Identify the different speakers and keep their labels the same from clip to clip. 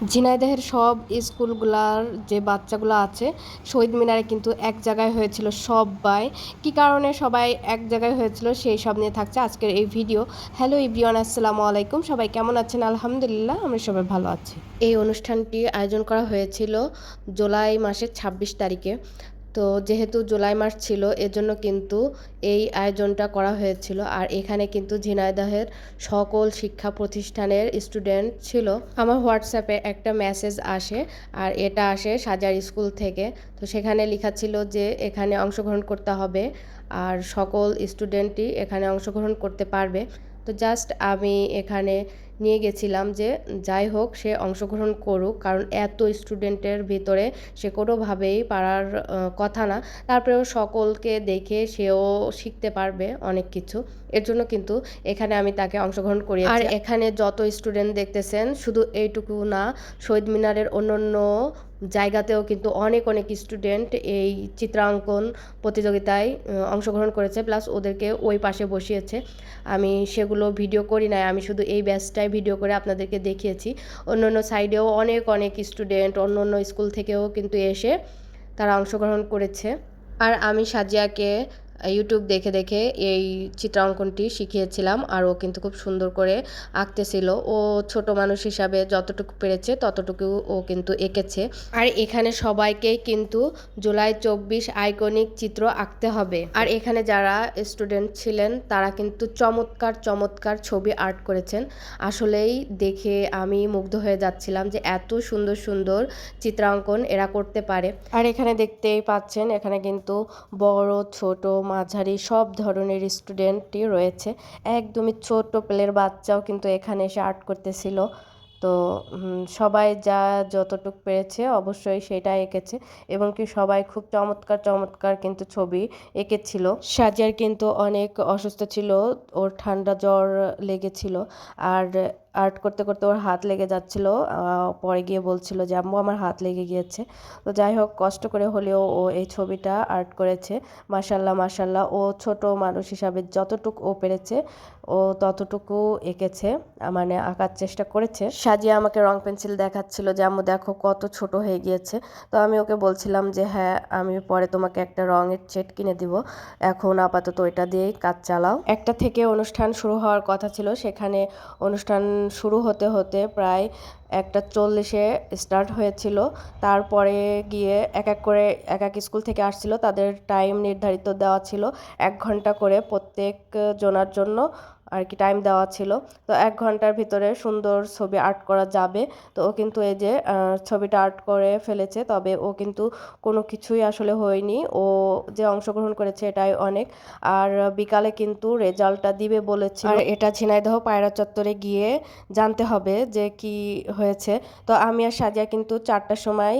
Speaker 1: ঝিনাইদহের সব স্কুলগুলার যে বাচ্চাগুলো আছে শহীদ মিনারে কিন্তু এক জায়গায় হয়েছিল সবাই। কী কারণে সবাই এক জায়গায় হয়েছিল সেই সব নিয়ে থাকছে আজকের এই ভিডিও। হ্যালো এভরিওয়ান, আসসালামু আলাইকুম। সবাই কেমন আছেন? আলহামদুলিল্লাহ, আমরা সবাই ভালো আছি। এই অনুষ্ঠানটি আয়োজন করা হয়েছিল জুলাই মাসের ২৬ তারিখে। তো যেহেতু জুলাই মাস ছিল এজন্য কিন্তু এই আয়োজনটা করা হয়েছিল। আর এখানে কিন্তু ঝিনাইদহের সকল শিক্ষা প্রতিষ্ঠানের স্টুডেন্ট ছিল। আমার হোয়াটসঅ্যাপে একটা মেসেজ আসে, আর এটা আসে সাজার স্কুল থেকে। তো সেখানে লেখা ছিল যে এখানে অংশগ্রহণ করতে হবে আর সকল স্টুডেন্টই এখানে অংশগ্রহণ করতে পারবে। তো জাস্ট আমি এখানে নিয়ে গেছিলাম যে যাই হোক সে অংশগ্রহণ করুক, কারণ এত স্টুডেন্টের ভিতরে সে কোনোভাবেই পারার কথা না। তারপরেও সকলকে দেখে সেও শিখতে পারবে অনেক কিছু, এর জন্য কিন্তু এখানে আমি তাকে অংশগ্রহণ করিয়েছি। আর এখানে যত স্টুডেন্ট দেখতেছেন শুধু এইটুকু না, শহীদ মিনারের অন্যান্য জায়গাতেও কিন্তু অনেক অনেক স্টুডেন্ট এই চিত্রাঙ্কন প্রতিযোগিতায় অংশগ্রহণ করেছে, প্লাস ওদেরকে ওই পাশে বসিয়েছে। আমি সেগুলো ভিডিও করি নাই, আমি শুধু এই ব্যাচটাই ভিডিও করে আপনাদেরকে দেখিয়েছি। অন্য অন্য সাইডেও অনেক অনেক স্টুডেন্ট অন্য অন্য স্কুল থেকেও কিন্তু এসে তারা অংশগ্রহণ করেছে। আর আমি সাজিয়াকে ইউটিউব দেখে দেখে এই চিত্রাঙ্কনটি শিখিয়েছিলাম, আর ও কিন্তু খুব সুন্দর করে আঁকতেছিল। ও ছোট মানুষ হিসাবে যতটুকু পেরেছে ততটুকু ও কিন্তু এঁকেছে। আর এখানে সবাইকেই কিন্তু জুলাই ২৪ আইকনিক চিত্র আঁকতে হবে। আর এখানে যারা স্টুডেন্ট ছিলেন তারা কিন্তু চমৎকার চমৎকার ছবি আর্ট করেছেন। আসলেই দেখে আমি মুগ্ধ হয়ে যাচ্ছিলাম যে এত সুন্দর সুন্দর চিত্রাঙ্কন এরা করতে পারে। আর এখানে দেখতেই পাচ্ছেন এখানে কিন্তু বড় ছোট মাঝারি সব ধরনের স্টুডেন্টই রয়েছে। একদমই ছোট প্লের বাচ্চাও কিন্তু এখানে এসে আর্ট করতেছিল। তো সবাই যা যতটুকু পেরেছে অবশ্যই সেটা এঁকেছে, এবং কি সবাই খুব চমৎকার চমৎকার কিন্তু ছবি এঁকেছিল। সাজিয়ার কিন্তু অনেক অসুস্থ ছিল, ওর ঠান্ডা জ্বর লেগেছিল, আর আর্ট করতে করতে ওর হাত লেগে যাচ্ছিল। পরে গিয়ে বলছিল যে আম্মু আমার হাত লেগে গিয়েছে। তো যাই হোক, কষ্ট করে হলেও ও এই ছবিটা আর্ট করেছে। মাশাল্লাহ মাশাল্লাহ, ও ছোট মানুষ হিসাবে যতটুকু ও পেরেছে ও ততটুকু এঁকেছে, মানে আঁকার চেষ্টা করেছে। সাজিয়া আমাকে রং পেন্সিল দেখাচ্ছিল যে আম্মু দেখো কত ছোট হয়ে গিয়েছে। তো আমি ওকে বলছিলাম যে হ্যাঁ, আমি পরে তোমাকে একটা রঙের সেট কিনে দিব, এখন আপাতত ওইটা দিয়েই কাজ চালাও। একটা থেকে অনুষ্ঠান শুরু হওয়ার কথা ছিল, সেখানে অনুষ্ঠান শুরু হতে হতে প্রায় 1:40-এ স্টার্ট হয়েছিল। তারপরে গিয়ে এক এক করে এক এক স্কুল থেকে আসছিল, তাদের টাইম নির্ধারিত দেওয়া ছিল 1 ঘন্টা করে প্রত্যেক জনার জন্য আর কি টাইম দেওয়া ছিল। তো 1 ঘন্টার ভিতরে সুন্দর ছবি আর্ট করা যাবে। তো ও কিন্তু এই যে ছবিটা আর্ট করে ফেলেছে, তবে ও কিন্তু কোনো কিছুই আসলে হয়নি, ও যে অংশগ্রহণ করেছে এটাই অনেক। আর বিকালে কিন্তু রেজাল্টটা দিবে বলেছে, আর এটা ঝিনাইদহ পায়রা চত্বরে গিয়ে জানতে হবে যে কি হয়েছে। তো আমি আর সাজিয়া কিন্তু 4টার সময়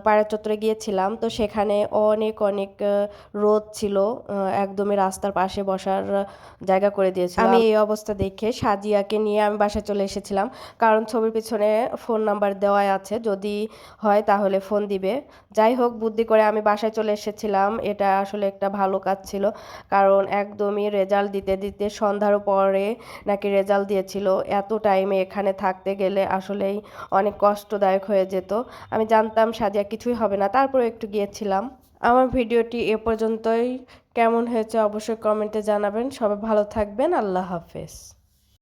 Speaker 1: পায়রা চত্বরে গিয়েছিলাম। তো সেখানে অনেক অনেক রোদ ছিল, একদমই রাস্তার পাশে বসার জায়গা করে দিয়েছিল। আমি এই অবস্থা দেখে সাজিয়াকে নিয়ে আমি বাসায় চলে এসেছিলাম, কারণ ছবির পিছনে ফোন নাম্বার দেওয়াই আছে, যদি হয় তাহলে ফোন দিবে। যাই হোক, বুদ্ধি করে আমি বাসায় চলে এসেছিলাম। এটা আসলে একটা ভালো কাজ ছিল, কারণ একদমই রেজাল্ট দিতে দিতে সন্ধ্যার পরে নাকি রেজাল্ট দিয়েছিল। এত টাইমে এখানে থাকতে গেলে আসলেই অনেক কষ্টদায়ক হয়ে যেত। আমি জানতাম সাজিয়া কিছুই হবে না, তারপরে একটু গিয়েছিলাম। আমার ভিডিওটি এ পর্যন্তই। কেমন হয়েছে অবশ্যই কমেন্টে জানাবেন। সবাই ভালো থাকবেন। আল্লাহ হাফেজ।